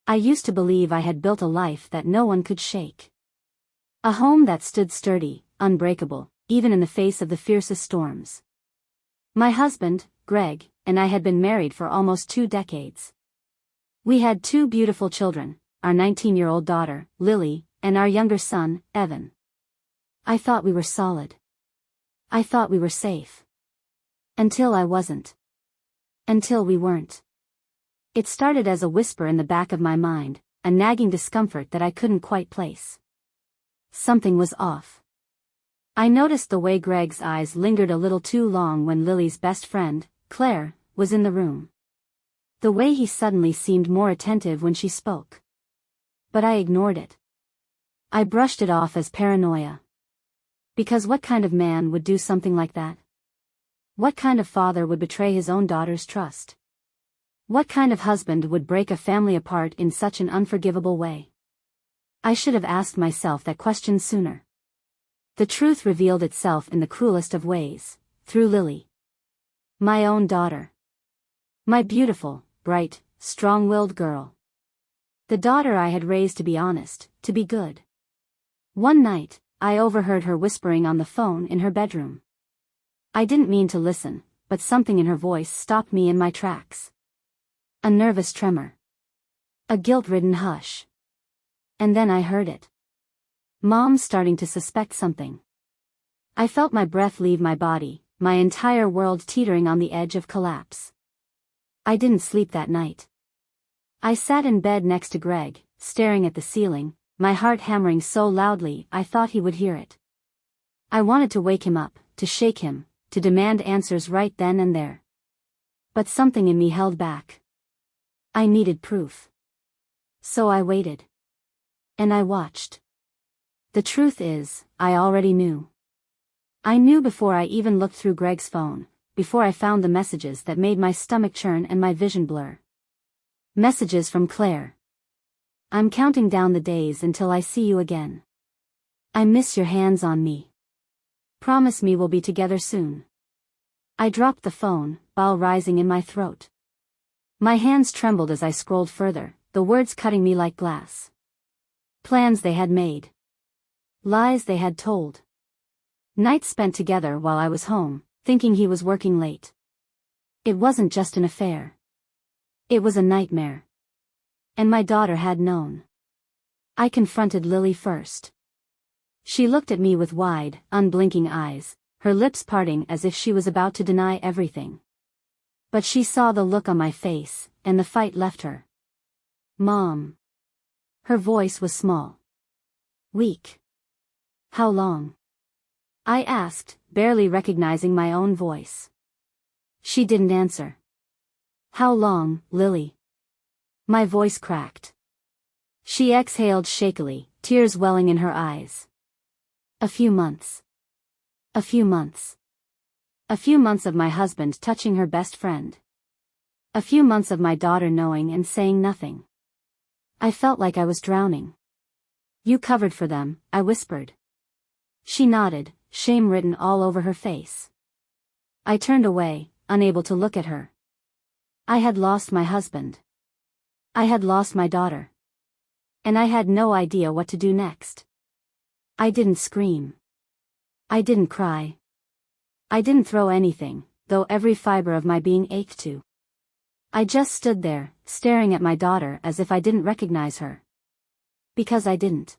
I used to believe I had built a life that no one could shake. A home that stood sturdy, unbreakable, even in the face of the fiercest storms. My husband, Greg, and I had been married for almost 2 decades. We had 2 beautiful children, our 19-year-old daughter, Lily, and our younger son, Evan. I thought we were solid. I thought we were safe. Until I wasn't. Until we weren't. It started as a whisper in the back of my mind, a nagging discomfort that I couldn't quite place. Something was off. I noticed the way Greg's eyes lingered a little too long when Lily's best friend, Claire, was in the room. The way he suddenly seemed more attentive when she spoke. But I ignored it. I brushed it off as paranoia. Because what kind of man would do something like that? What kind of father would betray his own daughter's trust? What kind of husband would break a family apart in such an unforgivable way? I should have asked myself that question sooner. The truth revealed itself in the cruelest of ways, through Lily. My own daughter. My beautiful, bright, strong-willed girl. The daughter I had raised to be honest, to be good. One night, I overheard her whispering on the phone in her bedroom. I didn't mean to listen, but something in her voice stopped me in my tracks. A nervous tremor. A guilt-ridden hush. And then I heard it. Mom's starting to suspect something. I felt my breath leave my body, my entire world teetering on the edge of collapse. I didn't sleep that night. I sat in bed next to Greg, staring at the ceiling, my heart hammering so loudly I thought he would hear it. I wanted to wake him up, to shake him, to demand answers right then and there. But something in me held back. I needed proof. So I waited. And I watched. The truth is, I already knew. I knew before I even looked through Greg's phone, before I found the messages that made my stomach churn and my vision blur. Messages from Claire. I'm counting down the days until I see you again. I miss your hands on me. Promise me we'll be together soon. I dropped the phone, bile rising in my throat. My hands trembled as I scrolled further, the words cutting me like glass. Plans they had made. Lies they had told. Nights spent together while I was home, thinking he was working late. It wasn't just an affair. It was a nightmare. And my daughter had known. I confronted Lily first. She looked at me with wide, unblinking eyes, her lips parting as if she was about to deny everything. But she saw the look on my face, and the fight left her. Mom. Her voice was small. Weak. How long? I asked, barely recognizing my own voice. She didn't answer. How long, Lily? My voice cracked. She exhaled shakily, tears welling in her eyes. A few months. A few months. A few months of my husband touching her best friend. A few months of my daughter knowing and saying nothing. I felt like I was drowning. You covered for them, I whispered. She nodded, shame written all over her face. I turned away, unable to look at her. I had lost my husband. I had lost my daughter. And I had no idea what to do next. I didn't scream. I didn't cry. I didn't throw anything, though every fiber of my being ached to. I just stood there, staring at my daughter as if I didn't recognize her. Because I didn't.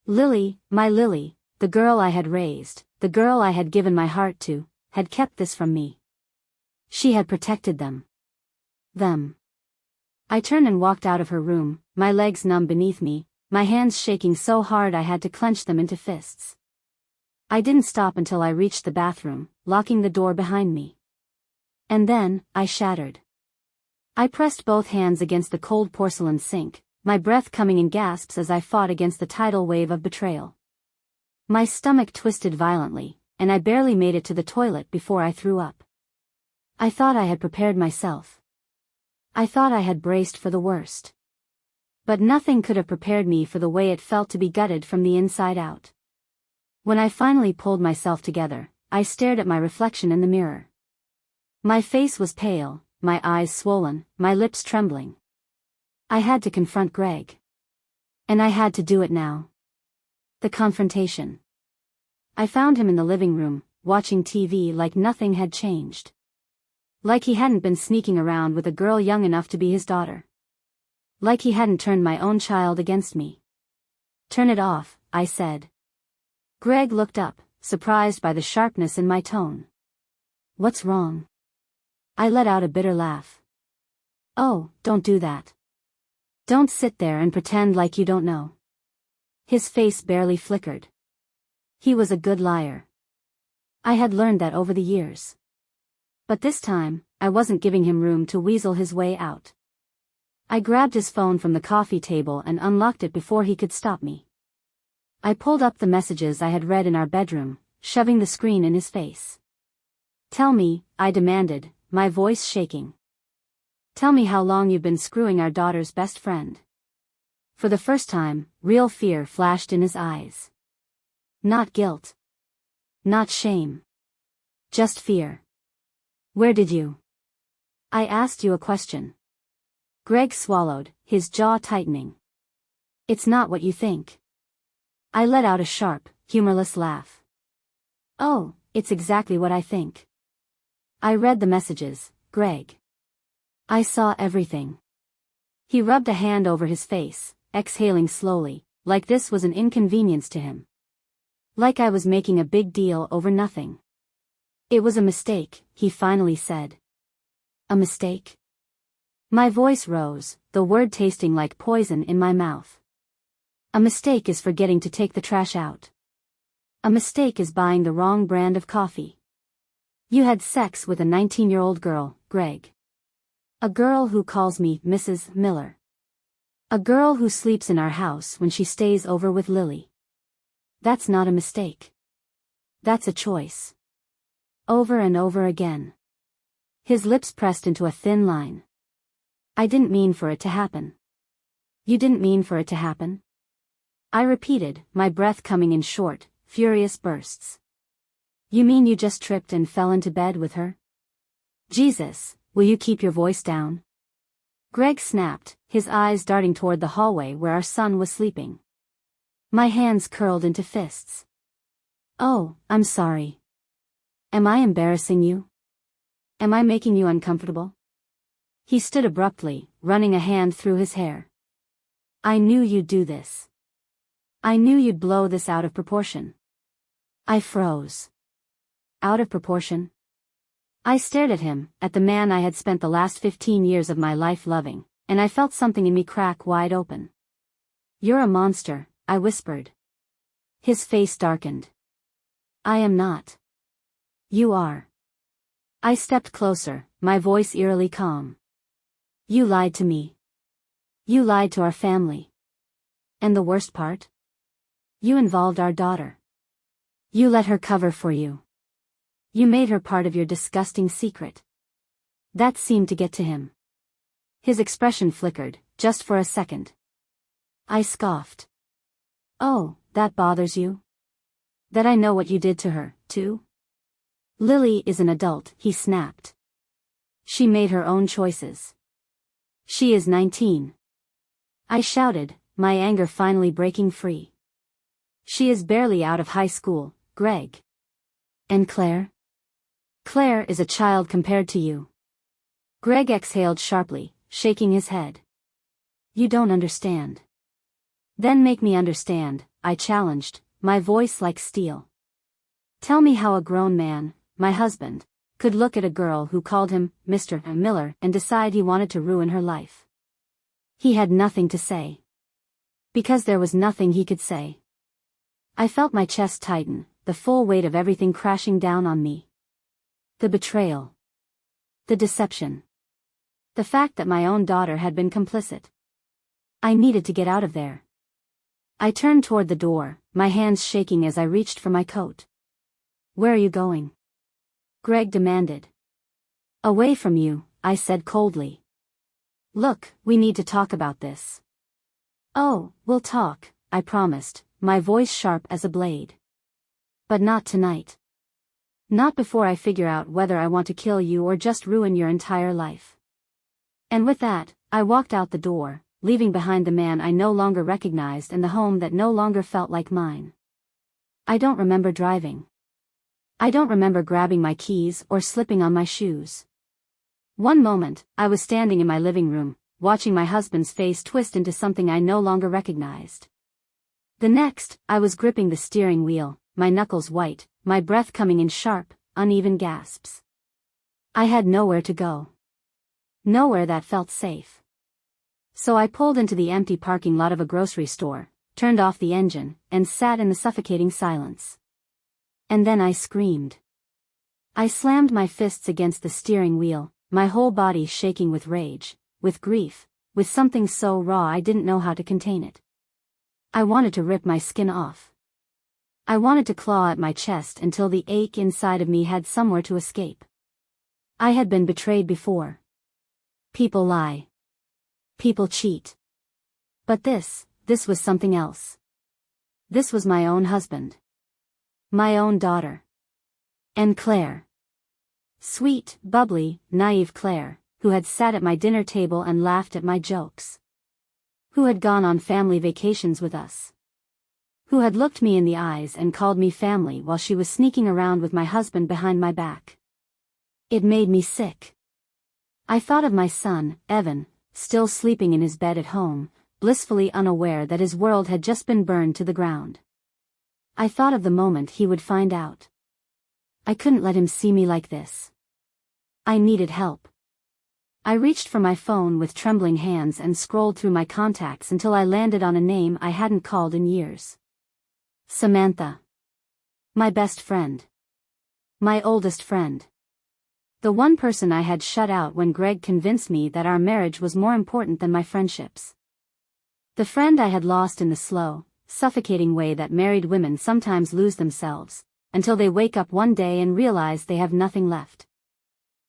Lily, my Lily, the girl I had raised, the girl I had given my heart to, had kept this from me. She had protected them. Them. I turned and walked out of her room, my legs numb beneath me, my hands shaking so hard I had to clench them into fists. I didn't stop until I reached the bathroom, locking the door behind me. And then, I shattered. I pressed both hands against the cold porcelain sink, my breath coming in gasps as I fought against the tidal wave of betrayal. My stomach twisted violently, and I barely made it to the toilet before I threw up. I thought I had prepared myself. I thought I had braced for the worst. But nothing could have prepared me for the way it felt to be gutted from the inside out. When I finally pulled myself together, I stared at my reflection in the mirror. My face was pale, my eyes swollen, my lips trembling. I had to confront Greg. And I had to do it now. The confrontation. I found him in the living room, watching TV like nothing had changed. Like he hadn't been sneaking around with a girl young enough to be his daughter. Like he hadn't turned my own child against me. Turn it off, I said. Greg looked up, surprised by the sharpness in my tone. What's wrong? I let out a bitter laugh. Oh, don't do that. Don't sit there and pretend like you don't know. His face barely flickered. He was a good liar. I had learned that over the years. But this time, I wasn't giving him room to weasel his way out. I grabbed his phone from the coffee table and unlocked it before he could stop me. I pulled up the messages I had read in our bedroom, shoving the screen in his face. Tell me, I demanded, my voice shaking. Tell me how long you've been screwing our daughter's best friend. For the first time, real fear flashed in his eyes. Not guilt. Not shame. Just fear. Where did you? I asked you a question. Greg swallowed, his jaw tightening. It's not what you think. I let out a sharp, humorless laugh. Oh, it's exactly what I think. I read the messages, Greg. I saw everything. He rubbed a hand over his face, exhaling slowly, like this was an inconvenience to him. Like I was making a big deal over nothing. It was a mistake, he finally said. A mistake? My voice rose, the word tasting like poison in my mouth. A mistake is forgetting to take the trash out. A mistake is buying the wrong brand of coffee. You had sex with a 19-year-old girl, Greg. A girl who calls me Mrs. Miller. A girl who sleeps in our house when she stays over with Lily. That's not a mistake. That's a choice. Over and over again. His lips pressed into a thin line. I didn't mean for it to happen. You didn't mean for it to happen? I repeated, my breath coming in short, furious bursts. You mean you just tripped and fell into bed with her? Jesus, will you keep your voice down? Greg snapped, his eyes darting toward the hallway where our son was sleeping. My hands curled into fists. Oh, I'm sorry. Am I embarrassing you? Am I making you uncomfortable? He stood abruptly, running a hand through his hair. I knew you'd do this. I knew you'd blow this out of proportion. I froze. Out of proportion? I stared at him, at the man I had spent the last 15 years of my life loving, and I felt something in me crack wide open. You're a monster, I whispered. His face darkened. I am not. You are. I stepped closer, my voice eerily calm. You lied to me. You lied to our family. And the worst part? You involved our daughter. You let her cover for you. You made her part of your disgusting secret. That seemed to get to him. His expression flickered, just for a second. I scoffed. Oh, that bothers you? That I know what you did to her, too? Lily is an adult, he snapped. She made her own choices. She is 19. I shouted, my anger finally breaking free. She is barely out of high school, Greg. And Claire? Claire is a child compared to you. Greg exhaled sharply, shaking his head. You don't understand. Then make me understand, I challenged, my voice like steel. Tell me how a grown man, my husband, could look at a girl who called him Mr. Miller and decide he wanted to ruin her life. He had nothing to say. Because there was nothing he could say. I felt my chest tighten, the full weight of everything crashing down on me. The betrayal. The deception. The fact that my own daughter had been complicit. I needed to get out of there. I turned toward the door, my hands shaking as I reached for my coat. Where are you going? Greg demanded. Away from you, I said coldly. Look, we need to talk about this. Oh, we'll talk, I promised, my voice sharp as a blade. But not tonight. Not before I figure out whether I want to kill you or just ruin your entire life. And with that, I walked out the door, leaving behind the man I no longer recognized and the home that no longer felt like mine. I don't remember driving. I don't remember grabbing my keys or slipping on my shoes. One moment, I was standing in my living room, watching my husband's face twist into something I no longer recognized. The next, I was gripping the steering wheel, my knuckles white, my breath coming in sharp, uneven gasps. I had nowhere to go. Nowhere that felt safe. So I pulled into the empty parking lot of a grocery store, turned off the engine, and sat in the suffocating silence. And then I screamed. I slammed my fists against the steering wheel, my whole body shaking with rage, with grief, with something so raw I didn't know how to contain it. I wanted to rip my skin off. I wanted to claw at my chest until the ache inside of me had somewhere to escape. I had been betrayed before. People lie. People cheat. But this was something else. This was my own husband. My own daughter. And Claire. Sweet, bubbly, naive Claire, who had sat at my dinner table and laughed at my jokes. Who had gone on family vacations with us. Who had looked me in the eyes and called me family while she was sneaking around with my husband behind my back. It made me sick. I thought of my son, Evan, still sleeping in his bed at home, blissfully unaware that his world had just been burned to the ground. I thought of the moment he would find out. I couldn't let him see me like this. I needed help. I reached for my phone with trembling hands and scrolled through my contacts until I landed on a name I hadn't called in years. Samantha. My best friend. My oldest friend. The one person I had shut out when Greg convinced me that our marriage was more important than my friendships. The friend I had lost in the slow, suffocating way that married women sometimes lose themselves, until they wake up one day and realize they have nothing left.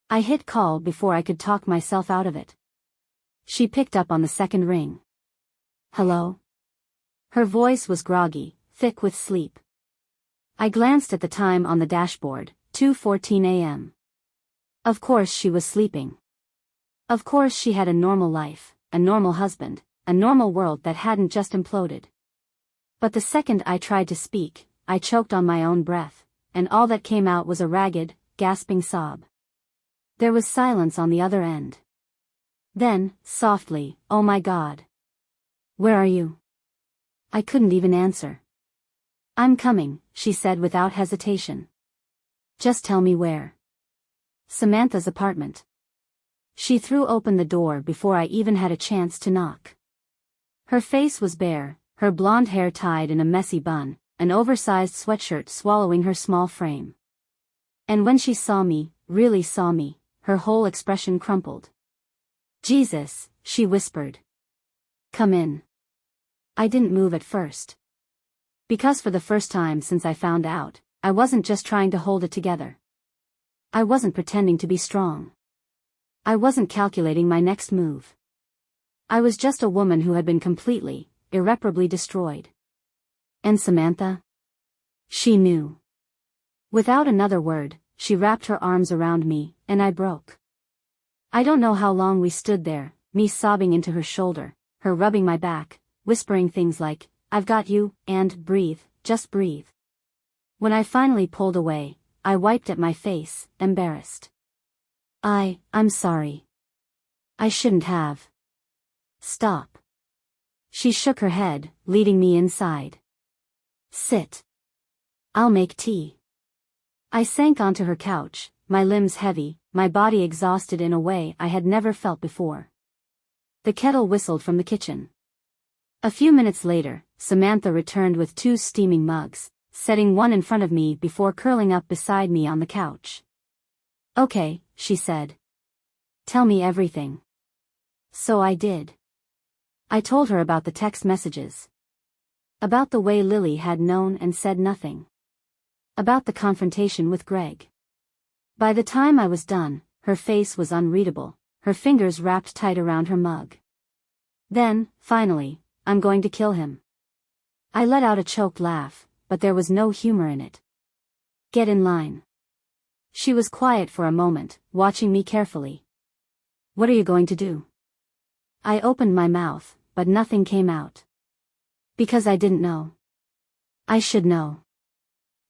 I hit call before I could talk myself out of it. She picked up on the second ring. Hello? Her voice was groggy, thick with sleep. I glanced at the time on the dashboard, 2:14 a.m. Of course she was sleeping. Of course she had a normal life, a normal husband, a normal world that hadn't just imploded. But the second I tried to speak, I choked on my own breath, and all that came out was a ragged, gasping sob. There was silence on the other end. Then, softly, "Oh my God. Where are you?" I couldn't even answer. "I'm coming," she said without hesitation. "Just tell me where." Samantha's apartment. She threw open the door before I even had a chance to knock. Her face was bare, her blonde hair tied in a messy bun, an oversized sweatshirt swallowing her small frame. And when she saw me, really saw me, her whole expression crumpled. "Jesus," she whispered. "Come in." I didn't move at first. Because for the first time since I found out, I wasn't just trying to hold it together. I wasn't pretending to be strong. I wasn't calculating my next move. I was just a woman who had been completely, irreparably destroyed. And Samantha? She knew. Without another word, she wrapped her arms around me, and I broke. I don't know how long we stood there, me sobbing into her shoulder, her rubbing my back, whispering things like, "I've got you," and "Breathe, just breathe." When I finally pulled away, I wiped at my face, embarrassed. I'm sorry. I shouldn't have. Stop. She shook her head, leading me inside. Sit. I'll make tea. I sank onto her couch, my limbs heavy, my body exhausted in a way I had never felt before. The kettle whistled from the kitchen. A few minutes later, Samantha returned with 2 steaming mugs, setting one in front of me before curling up beside me on the couch. "Okay," she said. "Tell me everything." So I did. I told her about the text messages. About the way Lily had known and said nothing. About the confrontation with Greg. By the time I was done, her face was unreadable, her fingers wrapped tight around her mug. Then, finally, "I'm going to kill him." I let out a choked laugh, but there was no humor in it. "Get in line." She was quiet for a moment, watching me carefully. "What are you going to do?" I opened my mouth, but nothing came out. Because I didn't know. I should know.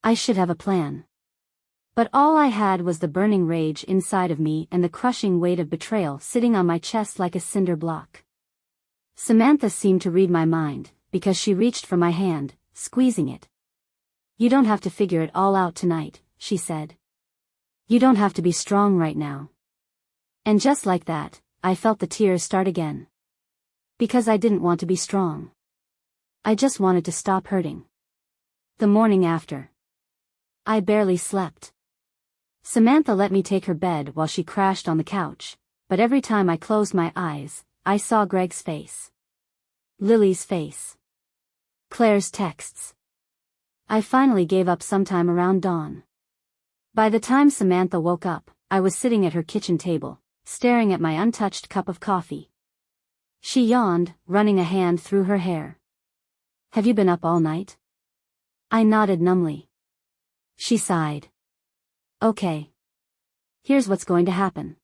I should have a plan. But all I had was the burning rage inside of me and the crushing weight of betrayal sitting on my chest like a cinder block. Samantha seemed to read my mind, because she reached for my hand, squeezing it. "You don't have to figure it all out tonight," she said. "You don't have to be strong right now." And just like that, I felt the tears start again. Because I didn't want to be strong. I just wanted to stop hurting. The morning after. I barely slept. Samantha let me take her bed while she crashed on the couch, but every time I closed my eyes, I saw Greg's face. Lily's face. Claire's texts. I finally gave up sometime around dawn. By the time Samantha woke up, I was sitting at her kitchen table, staring at my untouched cup of coffee. She yawned, running a hand through her hair. "Have you been up all night?" I nodded numbly. She sighed. "Okay. Here's what's going to happen.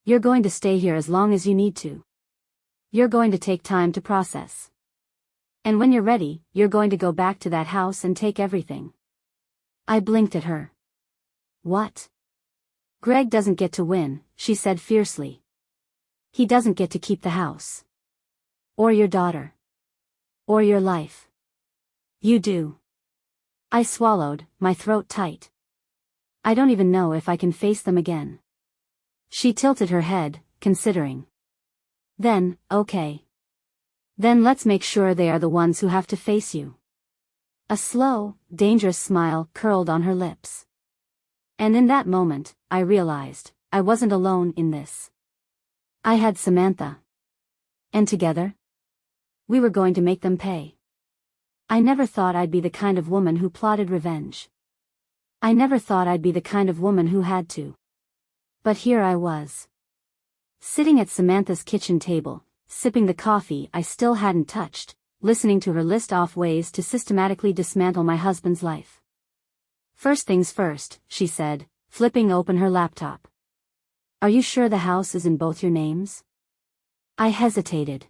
You're going to stay here as long as you need to. You're going to take time to process. And when you're ready, you're going to go back to that house and take everything." I blinked at her. "What?" "Greg doesn't get to win," she said fiercely. "He doesn't get to keep the house. Or your daughter. Or your life. You do." I swallowed, my throat tight. "I don't even know if I can face them again." She tilted her head, considering. "Then, okay. Then let's make sure they are the ones who have to face you." A slow, dangerous smile curled on her lips. And in that moment, I realized, I wasn't alone in this. I had Samantha. And together? We were going to make them pay. I never thought I'd be the kind of woman who plotted revenge. I never thought I'd be the kind of woman who had to. But here I was. Sitting at Samantha's kitchen table, sipping the coffee I still hadn't touched, listening to her list off ways to systematically dismantle my husband's life. "First things first," she said, flipping open her laptop. "Are you sure the house is in both your names?" I hesitated.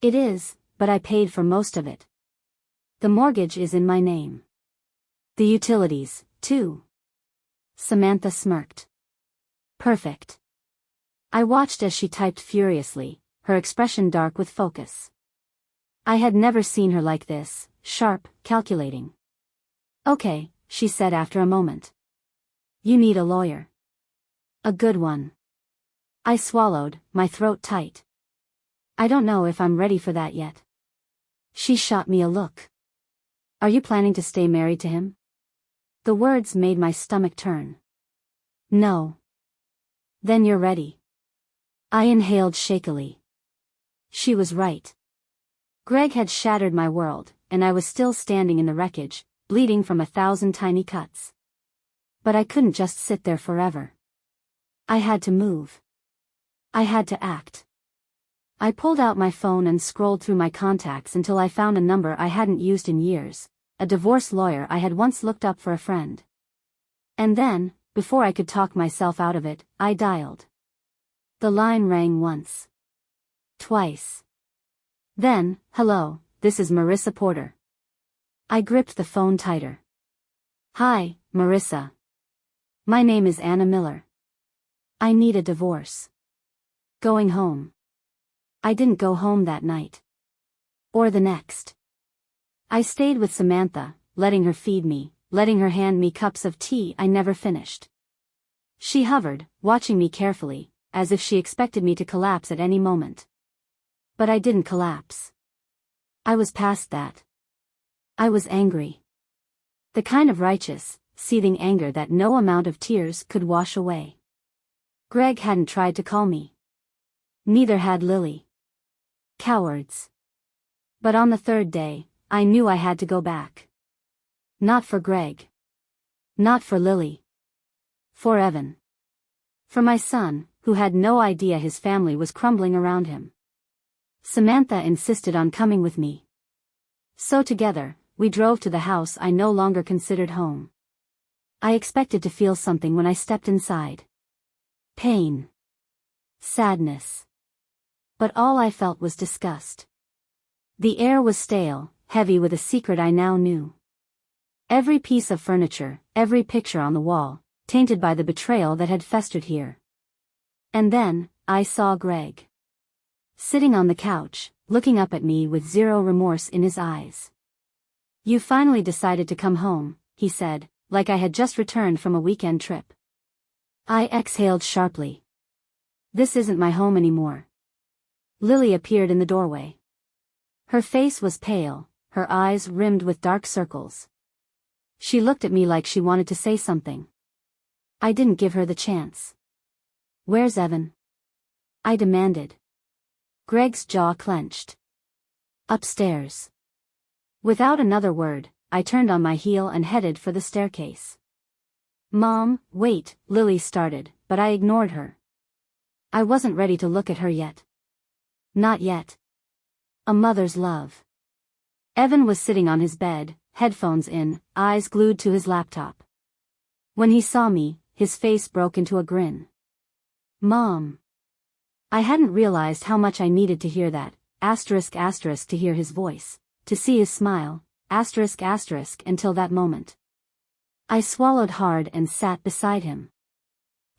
"It is, but I paid for most of it. The mortgage is in my name. The utilities, too." Samantha smirked. "Perfect." I watched as she typed furiously, her expression dark with focus. I had never seen her like this, sharp, calculating. "Okay," she said after a moment. "You need a lawyer. A good one." I swallowed, my throat tight. "I don't know if I'm ready for that yet." She shot me a look. "Are you planning to stay married to him?" The words made my stomach turn. "No." "Then you're ready." I inhaled shakily. She was right. Greg had shattered my world, and I was still standing in the wreckage, bleeding from 1,000 tiny cuts. But I couldn't just sit there forever. I had to move. I had to act. I pulled out my phone and scrolled through my contacts until I found a number I hadn't used in years, a divorce lawyer I had once looked up for a friend. And then, before I could talk myself out of it, I dialed. The line rang once. Twice. Then, "Hello, this is Marissa Porter." I gripped the phone tighter. "Hi, Marissa. My name is Anna Miller. I need a divorce. Going home." I didn't go home that night. Or the next. I stayed with Samantha, letting her feed me, letting her hand me cups of tea I never finished. She hovered, watching me carefully, as if she expected me to collapse at any moment. But I didn't collapse. I was past that. I was angry. The kind of righteous, seething anger that no amount of tears could wash away. Greg hadn't tried to call me. Neither had Lily. Cowards. But on the third day, I knew I had to go back. Not for Greg. Not for Lily. For Evan. For my son, who had no idea his family was crumbling around him. Samantha insisted on coming with me. So together, we drove to the house I no longer considered home. I expected to feel something when I stepped inside. Pain. Sadness. But all I felt was disgust. The air was stale, heavy with a secret I now knew. Every piece of furniture, every picture on the wall, tainted by the betrayal that had festered here. And then, I saw Greg. Sitting on the couch, looking up at me with zero remorse in his eyes. "You finally decided to come home," he said, like I had just returned from a weekend trip. I exhaled sharply. "This isn't my home anymore." Lily appeared in the doorway. Her face was pale, her eyes rimmed with dark circles. She looked at me like she wanted to say something. I didn't give her the chance. "Where's Evan?" I demanded. Greg's jaw clenched. "Upstairs." Without another word, I turned on my heel and headed for the staircase. "Mom, wait," Lily started, but I ignored her. I wasn't ready to look at her yet. Not yet. A mother's love. Evan was sitting on his bed, headphones in, eyes glued to his laptop. When he saw me, his face broke into a grin. "Mom." I hadn't realized how much I needed to hear that, to hear his voice, to see his smile, until that moment. I swallowed hard and sat beside him.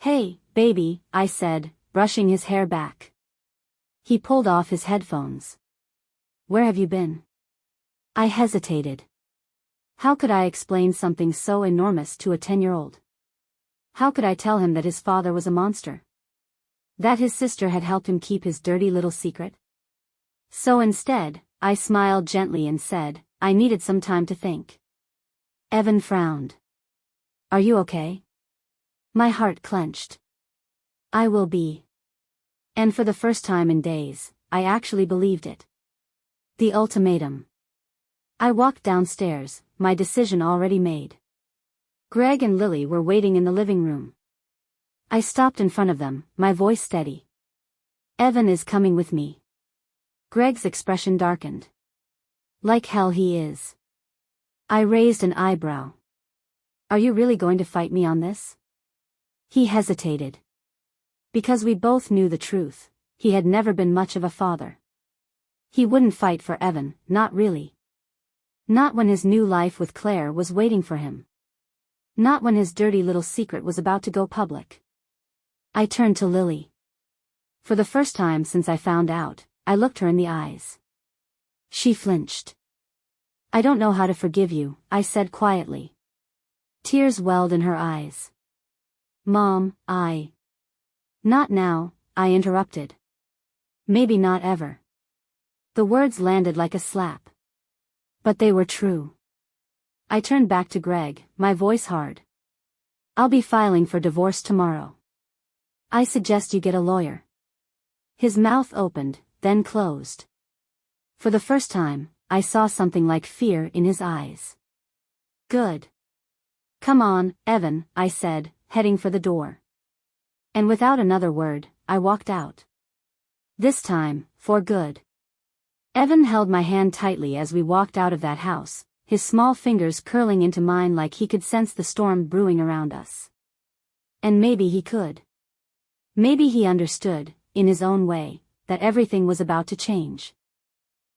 "Hey, baby," I said, brushing his hair back. He pulled off his headphones. "Where have you been?" I hesitated. How could I explain something so enormous to a 10-year-old? How could I tell him that his father was a monster? That his sister had helped him keep his dirty little secret? So instead, I smiled gently and said, "I needed some time to think." Evan frowned. "Are you okay?" My heart clenched. "I will be." And for the first time in days, I actually believed it. The ultimatum. I walked downstairs, my decision already made. Greg and Lily were waiting in the living room. I stopped in front of them, my voice steady. "Evan is coming with me." Greg's expression darkened. "Like hell he is." I raised an eyebrow. "Are you really going to fight me on this?" He hesitated. Because we both knew the truth, he had never been much of a father. He wouldn't fight for Evan, not really. Not when his new life with Claire was waiting for him. Not when his dirty little secret was about to go public. I turned to Lily. For the first time since I found out, I looked her in the eyes. She flinched. "I don't know how to forgive you," I said quietly. Tears welled in her eyes. "Mom, Not now," I interrupted. "Maybe not ever." The words landed like a slap. But they were true. I turned back to Greg, my voice hard. "I'll be filing for divorce tomorrow. I suggest you get a lawyer." His mouth opened, then closed. For the first time, I saw something like fear in his eyes. "Good. Come on, Evan," I said, heading for the door. And without another word, I walked out. This time, for good. Evan held my hand tightly as we walked out of that house, his small fingers curling into mine like he could sense the storm brewing around us. And maybe he could. Maybe he understood, in his own way, that everything was about to change.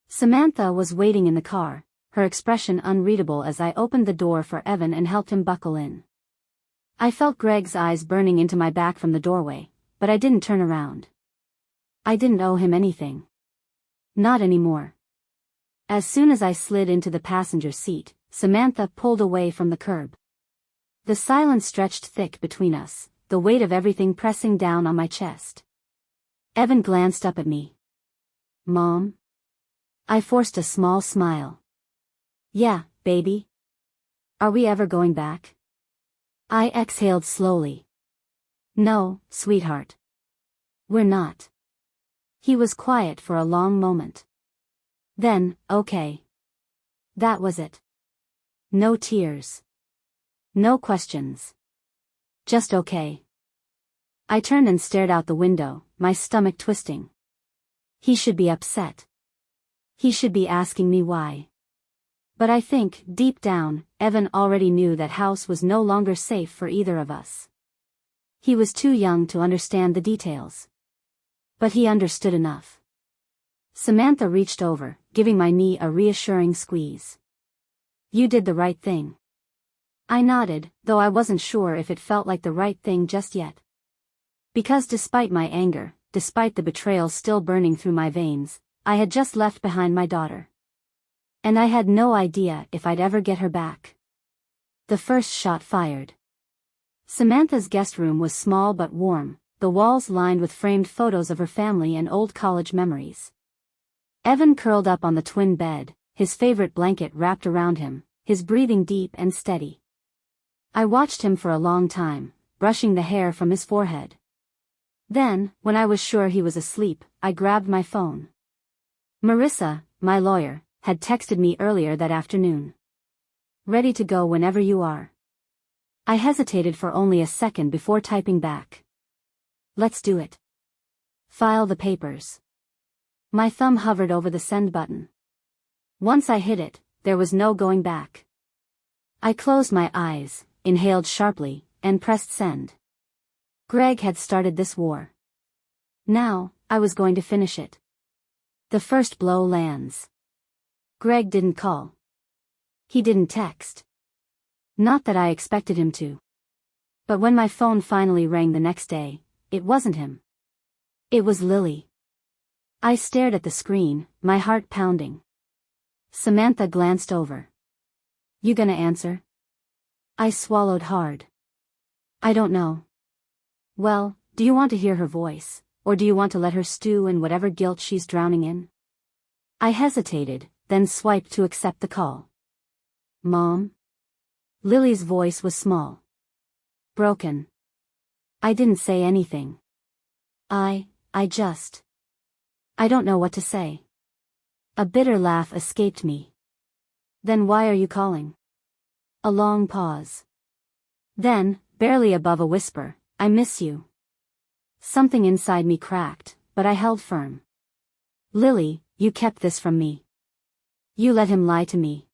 Samantha was waiting in the car, her expression unreadable as I opened the door for Evan and helped him buckle in. I felt Greg's eyes burning into my back from the doorway, but I didn't turn around. I didn't owe him anything. Not anymore. As soon as I slid into the passenger seat, Samantha pulled away from the curb. The silence stretched thick between us, the weight of everything pressing down on my chest. Evan glanced up at me. "Mom?" I forced a small smile. "Yeah, baby. Are we ever going back?" I exhaled slowly. "No, sweetheart. We're not." He was quiet for a long moment. Then, "Okay." That was it. No tears. No questions. Just okay. I turned and stared out the window, my stomach twisting. He should be upset. He should be asking me why. But I think, deep down, Evan already knew that house was no longer safe for either of us. He was too young to understand the details. But he understood enough. Samantha reached over, giving my knee a reassuring squeeze. You did the right thing. I nodded, though I wasn't sure if it felt like the right thing just yet. Because despite my anger, despite the betrayal still burning through my veins, I had just left behind my daughter. And I had no idea if I'd ever get her back. The first shot fired. Samantha's guest room was small but warm, the walls lined with framed photos of her family and old college memories. Evan curled up on the twin bed, his favorite blanket wrapped around him, his breathing deep and steady. I watched him for a long time, brushing the hair from his forehead. Then, when I was sure he was asleep, I grabbed my phone. Marissa, my lawyer, had texted me earlier that afternoon. Ready to go whenever you are. I hesitated for only a second before typing back. Let's do it. File the papers. My thumb hovered over the send button. Once I hit it, there was no going back. I closed my eyes, inhaled sharply, and pressed send. Greg had started this war. Now, I was going to finish it. The first blow lands. Greg didn't call. He didn't text. Not that I expected him to. But when my phone finally rang the next day, it wasn't him. It was Lily. I stared at the screen, my heart pounding. Samantha glanced over. You gonna answer? I swallowed hard. I don't know. Well, do you want to hear her voice, or do you want to let her stew in whatever guilt she's drowning in? I hesitated, then swiped to accept the call. Mom? Lily's voice was small. Broken. I didn't say anything. I don't know what to say. A bitter laugh escaped me. Then why are you calling? A long pause. Then, barely above a whisper, I miss you. Something inside me cracked, but I held firm. Lily, you kept this from me. You let him lie to me.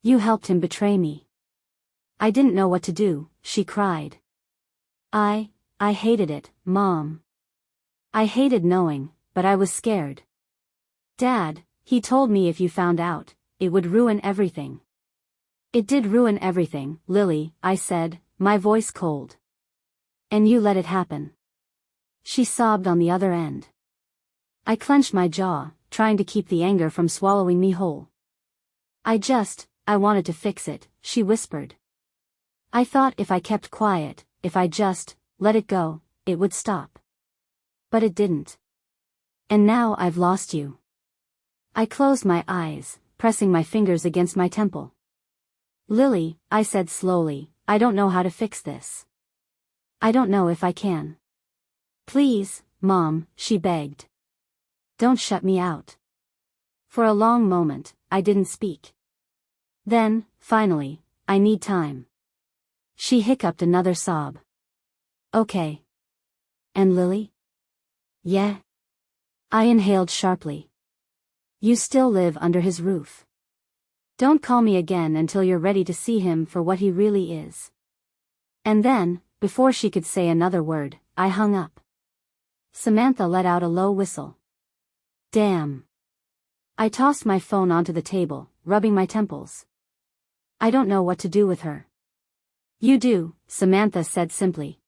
You helped him betray me. I didn't know what to do, she cried. I hated it, Mom. I hated knowing, but I was scared. Dad, he told me if you found out, it would ruin everything. It did ruin everything, Lily, I said, my voice cold. And you let it happen. She sobbed on the other end. I clenched my jaw, trying to keep the anger from swallowing me whole. I wanted to fix it, she whispered. I thought if I kept quiet, if I just let it go, it would stop. But it didn't. And now I've lost you. I closed my eyes, pressing my fingers against my temple. Lily, I said slowly, I don't know how to fix this. I don't know if I can. Please, Mom, she begged. Don't shut me out. For a long moment, I didn't speak. Then, finally, I need time. She hiccuped another sob. Okay. And Lily? Yeah? I inhaled sharply. You still live under his roof. Don't call me again until you're ready to see him for what he really is. And then, before she could say another word, I hung up. Samantha let out a low whistle. Damn. I tossed my phone onto the table, rubbing my temples. I don't know what to do with her. You do, Samantha said simply.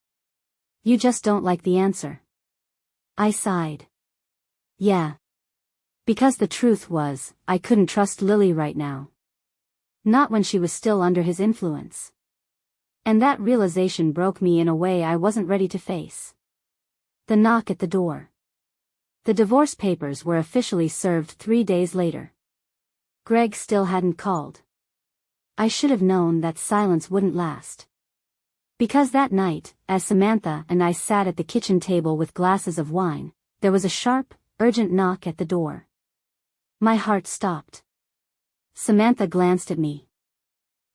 You just don't like the answer. I sighed. Yeah. Because the truth was, I couldn't trust Lily right now. Not when she was still under his influence. And that realization broke me in a way I wasn't ready to face. The knock at the door. The divorce papers were officially served 3 days later. Greg still hadn't called. I should have known that silence wouldn't last. Because that night, as Samantha and I sat at the kitchen table with glasses of wine, there was a sharp, urgent knock at the door. My heart stopped. Samantha glanced at me.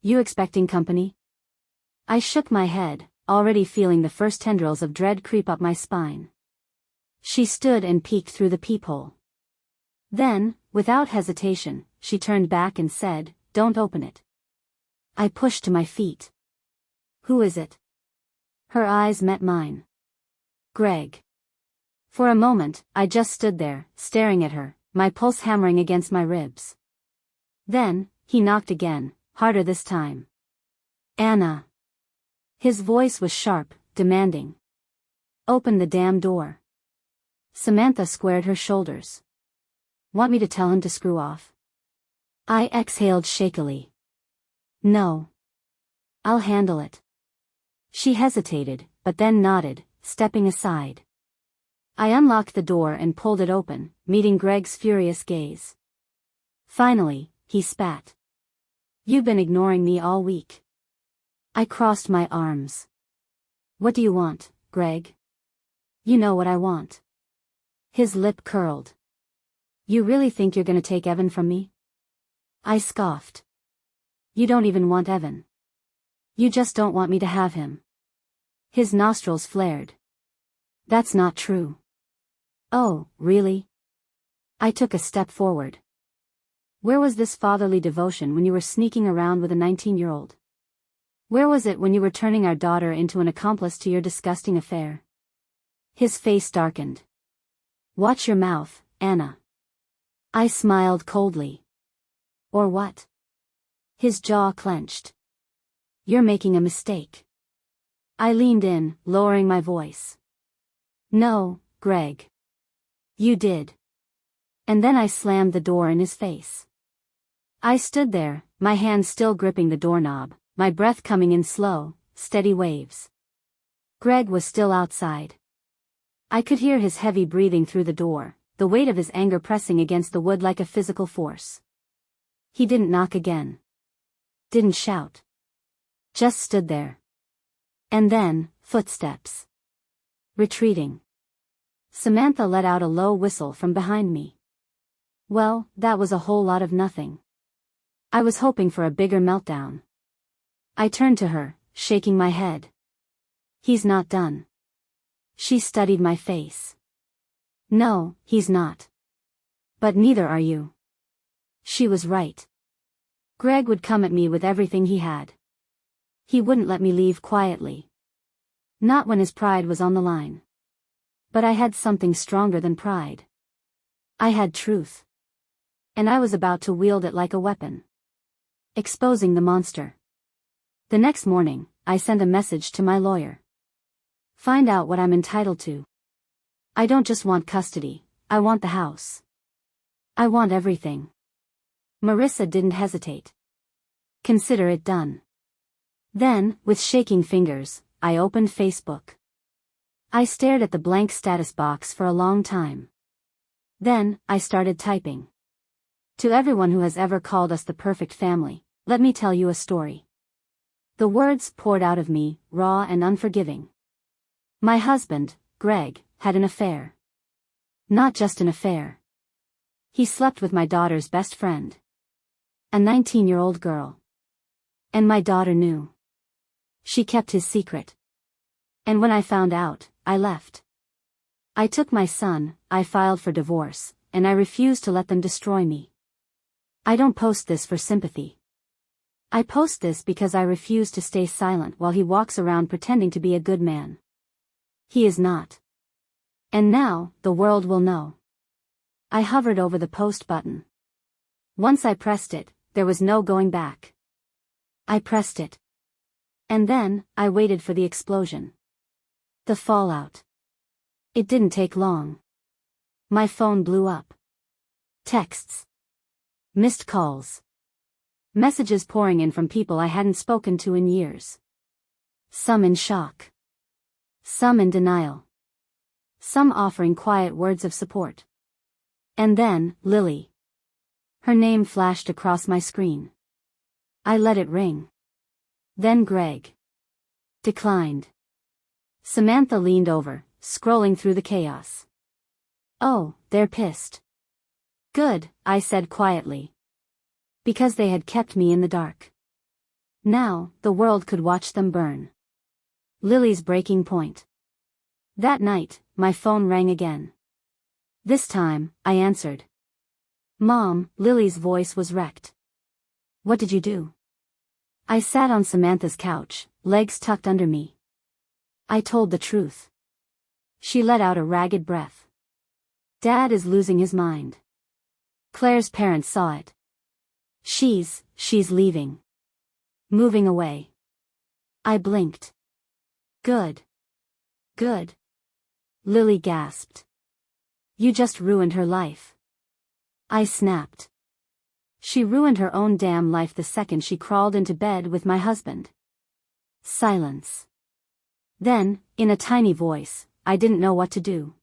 You expecting company? I shook my head, already feeling the first tendrils of dread creep up my spine. She stood and peeked through the peephole. Then, without hesitation, she turned back and said, Don't open it. I pushed to my feet. Who is it? Her eyes met mine. Greg. For a moment, I just stood there, staring at her, my pulse hammering against my ribs. Then, he knocked again, harder this time. Anna. His voice was sharp, demanding. Open the damn door. Samantha squared her shoulders. Want me to tell him to screw off? I exhaled shakily. No. I'll handle it. She hesitated, but then nodded, stepping aside. I unlocked the door and pulled it open, meeting Greg's furious gaze. Finally, he spat. You've been ignoring me all week. I crossed my arms. What do you want, Greg? You know what I want. His lip curled. You really think you're gonna take Evan from me? I scoffed. You don't even want Evan. You just don't want me to have him. His nostrils flared. That's not true. Oh, really? I took a step forward. Where was this fatherly devotion when you were sneaking around with a 19-year-old? Where was it when you were turning our daughter into an accomplice to your disgusting affair? His face darkened. Watch your mouth, Anna. I smiled coldly. Or what? His jaw clenched. You're making a mistake. I leaned in, lowering my voice. No, Greg. You did. And then I slammed the door in his face. I stood there, my hand still gripping the doorknob, my breath coming in slow, steady waves. Greg was still outside. I could hear his heavy breathing through the door, the weight of his anger pressing against the wood like a physical force. He didn't knock again. Didn't shout. Just stood there. And then, footsteps. Retreating. Samantha let out a low whistle from behind me. Well, that was a whole lot of nothing. I was hoping for a bigger meltdown. I turned to her, shaking my head. He's not done. She studied my face. No, he's not. But neither are you. She was right. Greg would come at me with everything he had. He wouldn't let me leave quietly. Not when his pride was on the line. But I had something stronger than pride. I had truth. And I was about to wield it like a weapon. Exposing the monster. The next morning, I sent a message to my lawyer. Find out what I'm entitled to. I don't just want custody, I want the house. I want everything. Marissa didn't hesitate. Consider it done. Then, with shaking fingers, I opened Facebook. I stared at the blank status box for a long time. Then, I started typing. To everyone who has ever called us the perfect family, let me tell you a story. The words poured out of me, raw and unforgiving. My husband, Greg, had an affair. Not just an affair. He slept with my daughter's best friend. A 19-year-old girl. And my daughter knew. She kept his secret. And when I found out, I left. I took my son, I filed for divorce, and I refused to let them destroy me. I don't post this for sympathy. I post this because I refuse to stay silent while he walks around pretending to be a good man. He is not. And now, the world will know. I hovered over the post button. Once I pressed it, there was no going back. I pressed it. And then, I waited for the explosion. The fallout. It didn't take long. My phone blew up. Texts. Missed calls. Messages pouring in from people I hadn't spoken to in years. Some in shock. Some in denial. Some offering quiet words of support. And then, Lily. Her name flashed across my screen. I let it ring. Then Greg. Declined. Samantha leaned over, scrolling through the chaos. Oh, they're pissed. Good, I said quietly. Because they had kept me in the dark. Now, the world could watch them burn. Lily's breaking point. That night, my phone rang again. This time, I answered. Mom, Lily's voice was wrecked. What did you do? I sat on Samantha's couch, legs tucked under me. I told the truth. She let out a ragged breath. Dad is losing his mind. Claire's parents saw it. She's leaving. Moving away. I blinked. Good. Good. Lily gasped. You just ruined her life. I snapped. She ruined her own damn life the second she crawled into bed with my husband. Silence. Then, in a tiny voice, I didn't know what to do.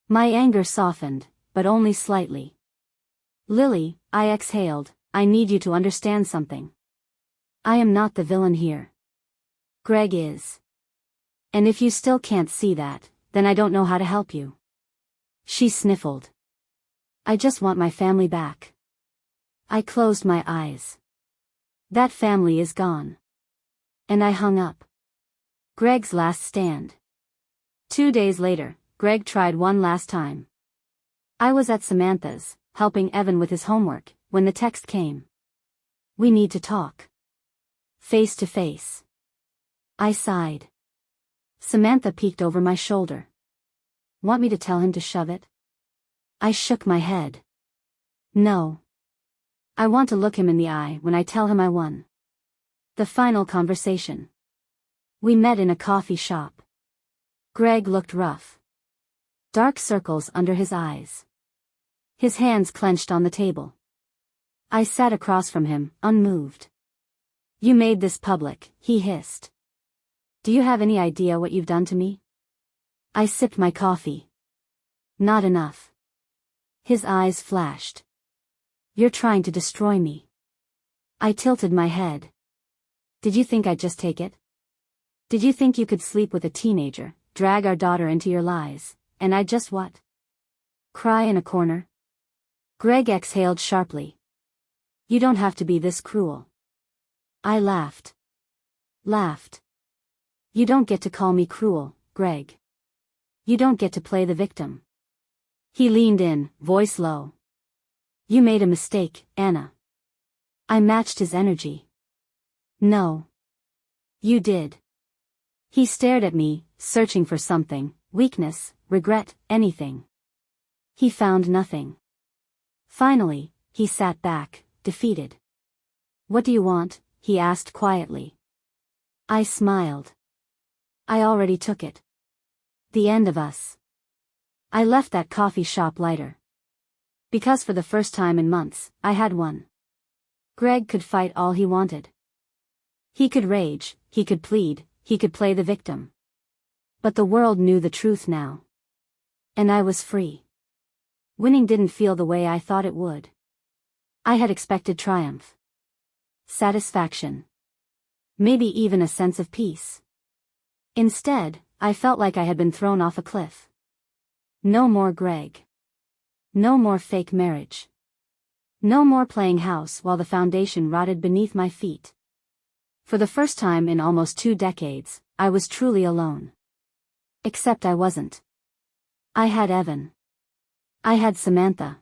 My anger softened, but only slightly. Lily, I exhaled, I need you to understand something. I am not the villain here. Greg is. And if you still can't see that, then I don't know how to help you. She sniffled. I just want my family back. I closed my eyes. That family is gone. And I hung up. Greg's last stand. 2 days later, Greg tried one last time. I was at Samantha's, helping Evan with his homework, when the text came. We need to talk. Face to face. I sighed. Samantha peeked over my shoulder. Want me to tell him to shove it? I shook my head. No. I want to look him in the eye when I tell him I won. The final conversation. We met in a coffee shop. Greg looked rough. Dark circles under his eyes. His hands clenched on the table. I sat across from him, unmoved. You made this public, he hissed. Do you have any idea what you've done to me? I sipped my coffee. Not enough. His eyes flashed. You're trying to destroy me. I tilted my head. Did you think I'd just take it? Did you think you could sleep with a teenager, drag our daughter into your lies, and I'd just what? Cry in a corner? Greg exhaled sharply. You don't have to be this cruel. I laughed. Laughed. You don't get to call me cruel, Greg. You don't get to play the victim. He leaned in, voice low. You made a mistake, Anna. I matched his energy. No. You did. He stared at me, searching for something, weakness, regret, anything. He found nothing. Finally, he sat back, defeated. What do you want? He asked quietly. I smiled. I already took it. The end of us. I left that coffee shop lighter. Because for the first time in months, I had won. Greg could fight all he wanted. He could rage, he could plead, he could play the victim. But the world knew the truth now. And I was free. Winning didn't feel the way I thought it would. I had expected triumph. Satisfaction. Maybe even a sense of peace. Instead, I felt like I had been thrown off a cliff. No more Greg. No more fake marriage. No more playing house while the foundation rotted beneath my feet. For the first time in almost 2 decades, I was truly alone. Except I wasn't. I had Evan. I had Samantha.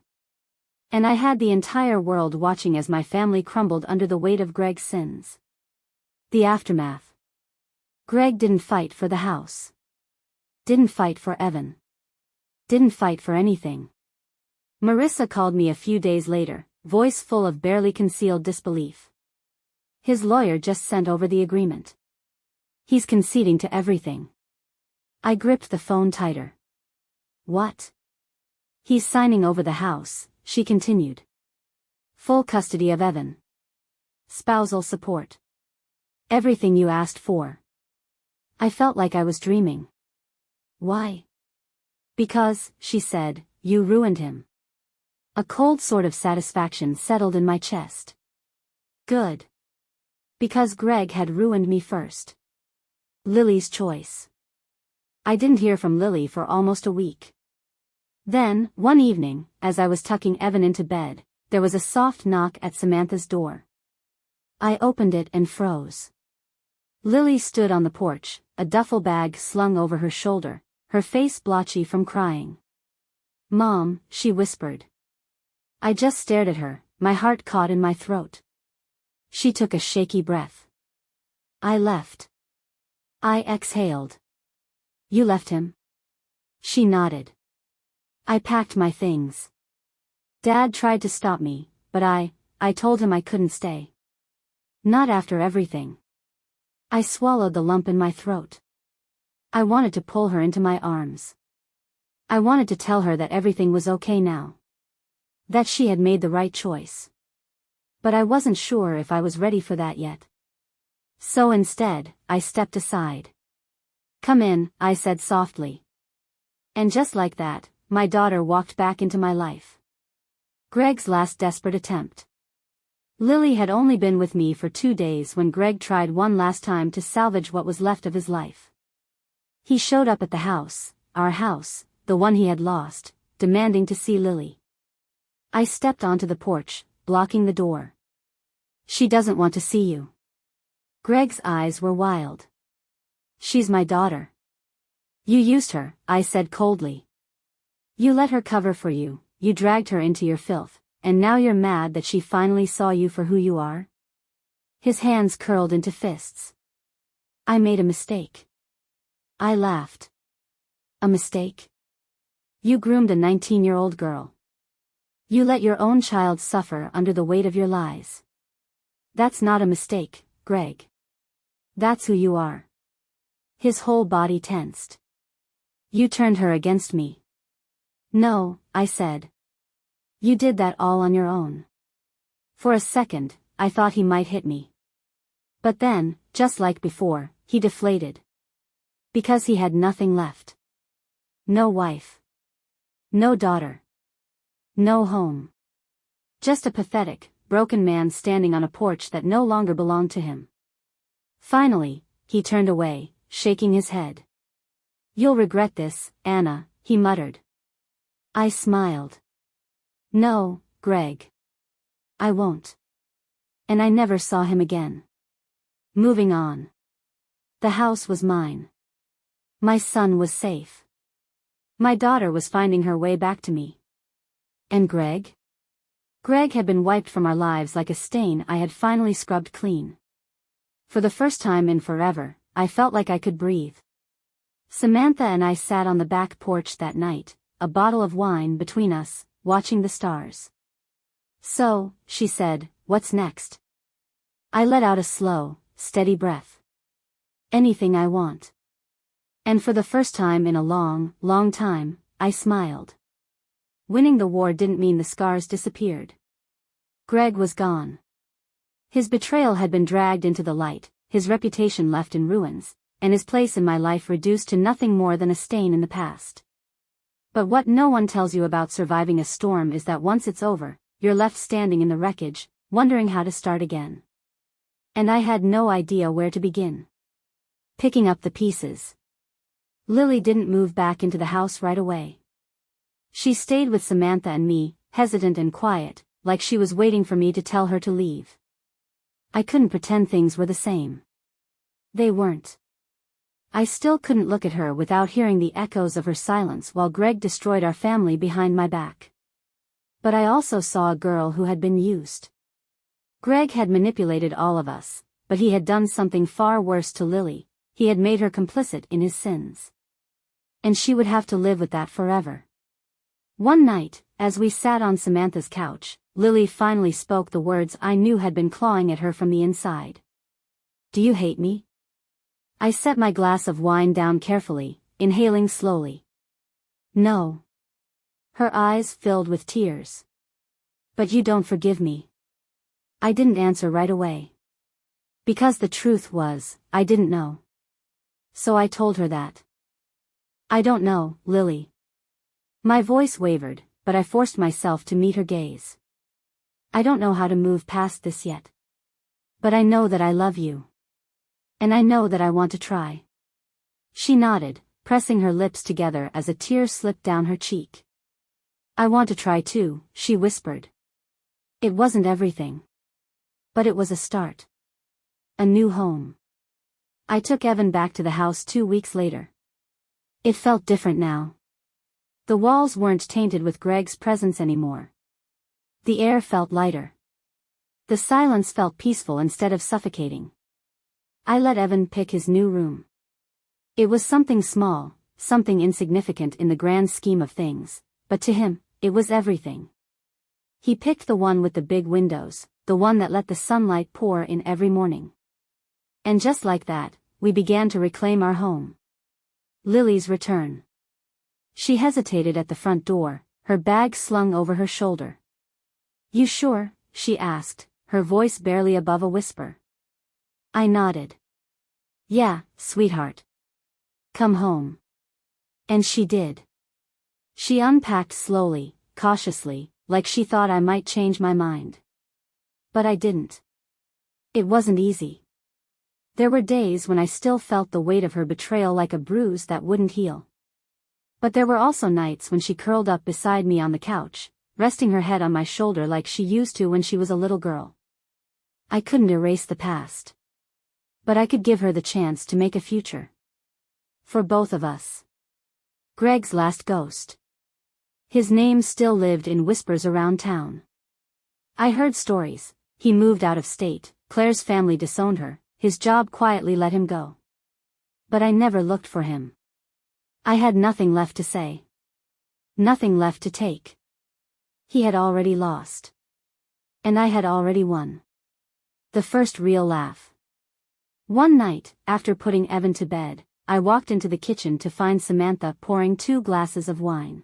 And I had the entire world watching as my family crumbled under the weight of Greg's sins. The aftermath. Greg didn't fight for the house. Didn't fight for Evan. Didn't fight for anything. Marissa called me a few days later, voice full of barely concealed disbelief. His lawyer just sent over the agreement. He's conceding to everything. I gripped the phone tighter. What? He's signing over the house, she continued. Full custody of Evan. Spousal support. Everything you asked for. I felt like I was dreaming. Why? Because, she said, you ruined him. A cold sort of satisfaction settled in my chest. Good. Because Greg had ruined me first. Lily's choice. I didn't hear from Lily for almost a week. Then, one evening, as I was tucking Evan into bed, there was a soft knock at Samantha's door. I opened it and froze. Lily stood on the porch, a duffel bag slung over her shoulder, her face blotchy from crying. Mom, she whispered. I just stared at her, my heart caught in my throat. She took a shaky breath. I left. I exhaled. You left him? She nodded. I packed my things. Dad tried to stop me, but I told him I couldn't stay. Not after everything. I swallowed the lump in my throat. I wanted to pull her into my arms. I wanted to tell her that everything was okay now. That she had made the right choice. But I wasn't sure if I was ready for that yet. So instead, I stepped aside. "Come in," I said softly. And just like that, my daughter walked back into my life. Greg's last desperate attempt. Lily had only been with me for 2 days when Greg tried one last time to salvage what was left of his life. He showed up at the house, our house, the one he had lost, demanding to see Lily. I stepped onto the porch, blocking the door. "She doesn't want to see you." Greg's eyes were wild. "She's my daughter." "You used her," I said coldly. "You let her cover for you, you dragged her into your filth, and now you're mad that she finally saw you for who you are?" His hands curled into fists. "I made a mistake." I laughed. "A mistake? You groomed a 19-year-old girl. You let your own child suffer under the weight of your lies. That's not a mistake, Greg. That's who you are." His whole body tensed. "You turned her against me." "No," I said. "You did that all on your own." For a second, I thought he might hit me. But then, just like before, he deflated. Because he had nothing left. No wife. No daughter. No home. Just a pathetic, broken man standing on a porch that no longer belonged to him. Finally, he turned away, shaking his head. "You'll regret this, Anna," he muttered. I smiled. "No, Greg. I won't." And I never saw him again. Moving on. The house was mine. My son was safe. My daughter was finding her way back to me. And Greg? Greg had been wiped from our lives like a stain I had finally scrubbed clean. For the first time in forever, I felt like I could breathe. Samantha and I sat on the back porch that night, a bottle of wine between us, watching the stars. "So," she said, "what's next?" I let out a slow, steady breath. "Anything I want." And for the first time in a long, long time, I smiled. Winning the war didn't mean the scars disappeared. Greg was gone. His betrayal had been dragged into the light, his reputation left in ruins, and his place in my life reduced to nothing more than a stain in the past. But what no one tells you about surviving a storm is that once it's over, you're left standing in the wreckage, wondering how to start again. And I had no idea where to begin. Picking up the pieces. Lily didn't move back into the house right away. She stayed with Samantha and me, hesitant and quiet, like she was waiting for me to tell her to leave. I couldn't pretend things were the same. They weren't. I still couldn't look at her without hearing the echoes of her silence while Greg destroyed our family behind my back. But I also saw a girl who had been used. Greg had manipulated all of us, but he had done something far worse to Lily. He had made her complicit in his sins. And she would have to live with that forever. One night, as we sat on Samantha's couch, Lily finally spoke the words I knew had been clawing at her from the inside. "Do you hate me?" I set my glass of wine down carefully, inhaling slowly. "No." Her eyes filled with tears. "But you don't forgive me." I didn't answer right away. Because the truth was, I didn't know. So I told her that. "I don't know, Lily." My voice wavered, but I forced myself to meet her gaze. "I don't know how to move past this yet. But I know that I love you. And I know that I want to try." She nodded, pressing her lips together as a tear slipped down her cheek. "I want to try too," she whispered. It wasn't everything. But it was a start. A new home. I took Evan back to the house 2 weeks later. It felt different now. The walls weren't tainted with Greg's presence anymore. The air felt lighter. The silence felt peaceful instead of suffocating. I let Evan pick his new room. It was something small, something insignificant in the grand scheme of things, but to him, it was everything. He picked the one with the big windows, the one that let the sunlight pour in every morning. And just like that, we began to reclaim our home. Lily's return. She hesitated at the front door, her bag slung over her shoulder. "You sure?" she asked, her voice barely above a whisper. I nodded. "Yeah, sweetheart. Come home." And she did. She unpacked slowly, cautiously, like she thought I might change my mind. But I didn't. It wasn't easy. There were days when I still felt the weight of her betrayal like a bruise that wouldn't heal. But there were also nights when she curled up beside me on the couch, resting her head on my shoulder like she used to when she was a little girl. I couldn't erase the past. But I could give her the chance to make a future. For both of us. Greg's last ghost. His name still lived in whispers around town. I heard stories. He moved out of state, Claire's family disowned her, his job quietly let him go. But I never looked for him. I had nothing left to say. Nothing left to take. He had already lost. And I had already won. The first real laugh. One night, after putting Evan to bed, I walked into the kitchen to find Samantha pouring 2 glasses of wine.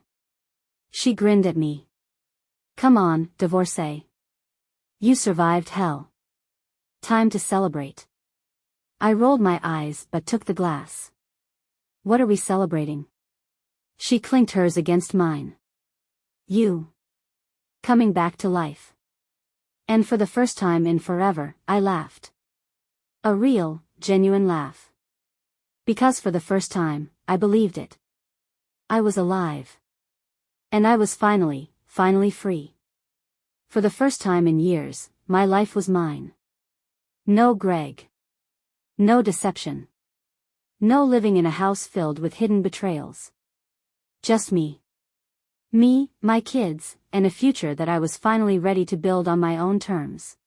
She grinned at me. "Come on, divorcee. You survived hell. Time to celebrate." I rolled my eyes but took the glass. "What are we celebrating?" She clinked hers against mine. "You. Coming back to life." And for the first time in forever, I laughed. A real, genuine laugh. Because for the first time, I believed it. I was alive. And I was finally free. For the first time in years, my life was mine. No Greg. No deception. No living in a house filled with hidden betrayals. Just me. Me, my kids, and a future that I was finally ready to build on my own terms.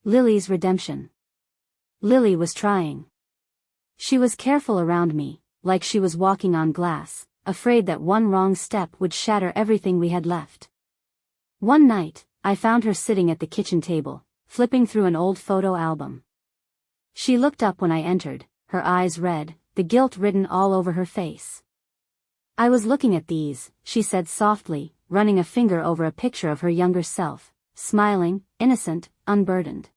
Lily's redemption. Lily was trying. She was careful around me, like she was walking on glass, afraid that one wrong step would shatter everything we had left. One night, I found her sitting at the kitchen table, flipping through an old photo album. She looked up when I entered, her eyes red, the guilt written all over her face. "I was looking at these," she said softly, running a finger over a picture of her younger self, smiling, innocent, unburdened.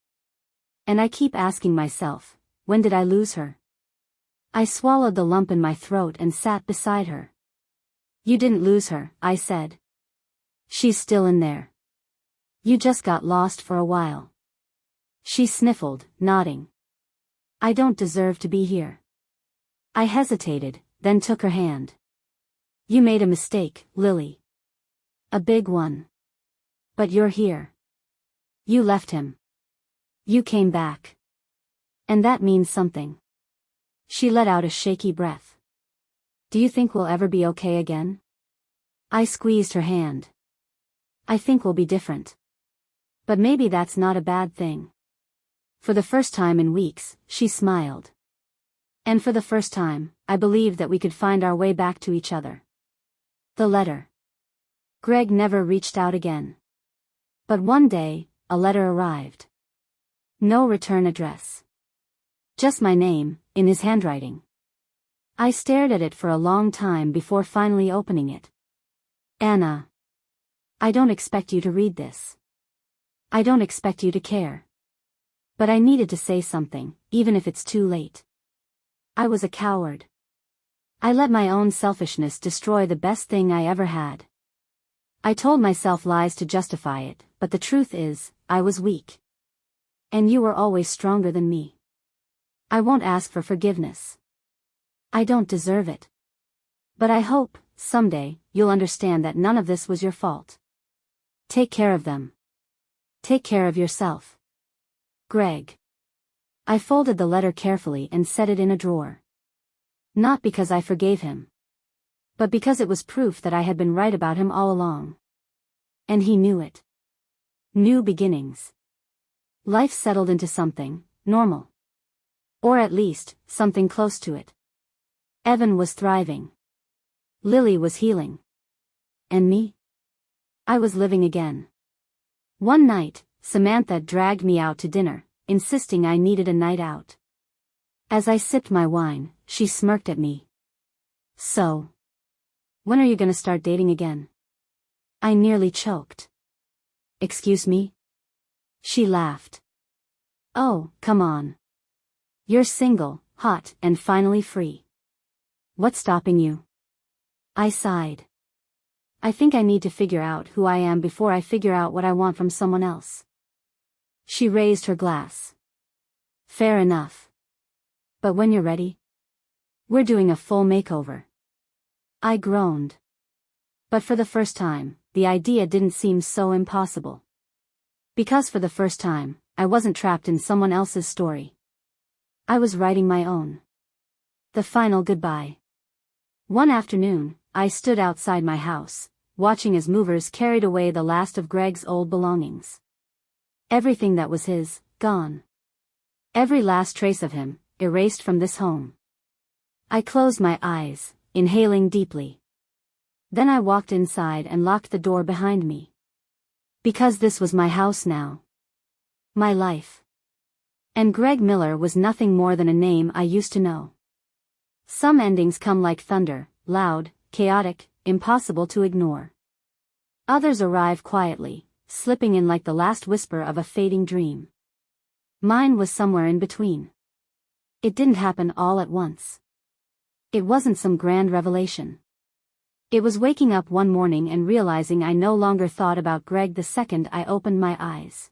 "And I keep asking myself, when did I lose her?" I swallowed the lump in my throat and sat beside her. "You didn't lose her," I said. "She's still in there. You just got lost for a while." She sniffled, nodding. "I don't deserve to be here." I hesitated, then took her hand. "You made a mistake, Lily. A big one. But you're here. You left him. You came back. And that means something." She let out a shaky breath. "Do you think we'll ever be okay again?" I squeezed her hand. "I think we'll be different. But maybe that's not a bad thing." For the first time in weeks, she smiled. And for the first time, I believed that we could find our way back to each other. The letter. Greg never reached out again. But one day, a letter arrived. No return address. Just my name, in his handwriting. I stared at it for a long time before finally opening it. "Anna. I don't expect you to read this. I don't expect you to care. But I needed to say something, even if it's too late. I was a coward. I let my own selfishness destroy the best thing I ever had. I told myself lies to justify it, but the truth is, I was weak. And you were always stronger than me. I won't ask for forgiveness. I don't deserve it. But I hope, someday, you'll understand that none of this was your fault. Take care of them. Take care of yourself. Greg." I folded the letter carefully and set it in a drawer. Not because I forgave him. But because it was proof that I had been right about him all along. And he knew it. New beginnings. Life settled into something normal. Or at least, something close to it. Evan was thriving. Lily was healing. And me? I was living again. One night, Samantha dragged me out to dinner, insisting I needed a night out. As I sipped my wine, she smirked at me. So, when are you gonna start dating again? I nearly choked. Excuse me? She laughed. Oh, come on. You're single, hot, and finally free. What's stopping you? I sighed. I think I need to figure out who I am before I figure out what I want from someone else. She raised her glass. Fair enough. But when you're ready, we're doing a full makeover. I groaned. But for the first time, the idea didn't seem so impossible. Because for the first time, I wasn't trapped in someone else's story. I was writing my own. The final goodbye. One afternoon, I stood outside my house, watching as movers carried away the last of Greg's old belongings. Everything that was his, gone. Every last trace of him, erased from this home. I closed my eyes, inhaling deeply. Then I walked inside and locked the door behind me. Because this was my house now. My life. And Greg Miller was nothing more than a name I used to know. Some endings come like thunder, loud, chaotic, impossible to ignore. Others arrive quietly, slipping in like the last whisper of a fading dream. Mine was somewhere in between. It didn't happen all at once. It wasn't some grand revelation. It was waking up one morning and realizing I no longer thought about Greg the second I opened my eyes.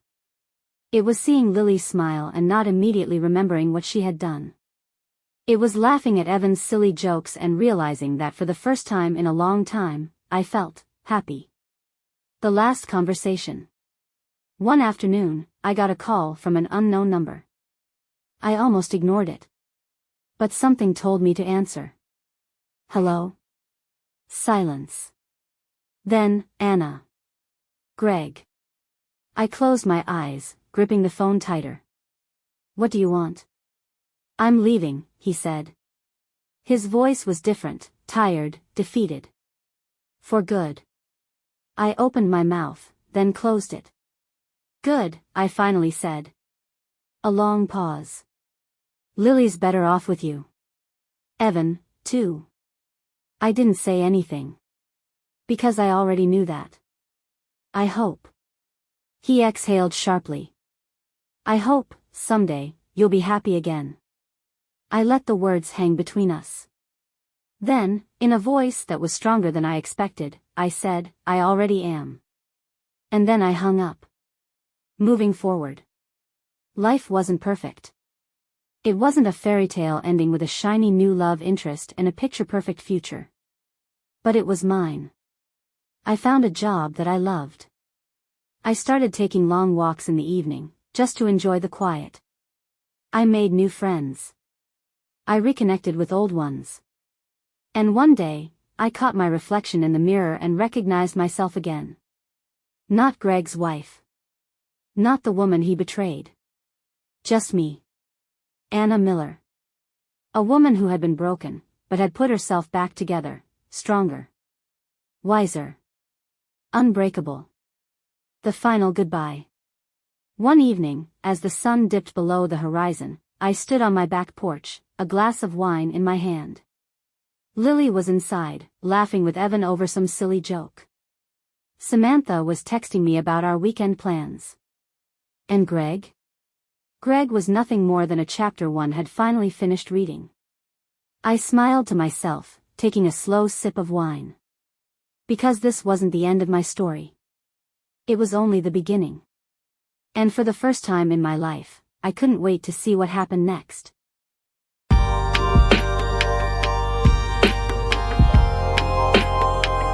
It was seeing Lily smile and not immediately remembering what she had done. It was laughing at Evan's silly jokes and realizing that for the first time in a long time, I felt happy. The last conversation. One afternoon, I got a call from an unknown number. I almost ignored it. But something told me to answer. Hello? Silence. Then, Anna. Greg. I closed my eyes, gripping the phone tighter. What do you want? I'm leaving, he said. His voice was different, tired, defeated. For good. I opened my mouth, then closed it. Good, I finally said. A long pause. Lily's better off with you. Evan, too. I didn't say anything. Because I already knew that. I hope. He exhaled sharply. I hope, someday, you'll be happy again. I let the words hang between us. Then, in a voice that was stronger than I expected, I said, I already am. And then I hung up. Moving forward. Life wasn't perfect. It wasn't a fairy tale ending with a shiny new love interest and a picture-perfect future. But it was mine. I found a job that I loved. I started taking long walks in the evening, just to enjoy the quiet. I made new friends. I reconnected with old ones. And one day, I caught my reflection in the mirror and recognized myself again. Not Greg's wife. Not the woman he betrayed. Just me. Anna Miller. A woman who had been broken, but had put herself back together, stronger. Wiser. Unbreakable. The final goodbye. One evening, as the sun dipped below the horizon, I stood on my back porch, a glass of wine in my hand. Lily was inside, laughing with Evan over some silly joke. Samantha was texting me about our weekend plans. And Greg? Greg was nothing more than a chapter one had finally finished reading. I smiled to myself, taking a slow sip of wine. Because this wasn't the end of my story. It was only the beginning. And for the first time in my life, I couldn't wait to see what happened next.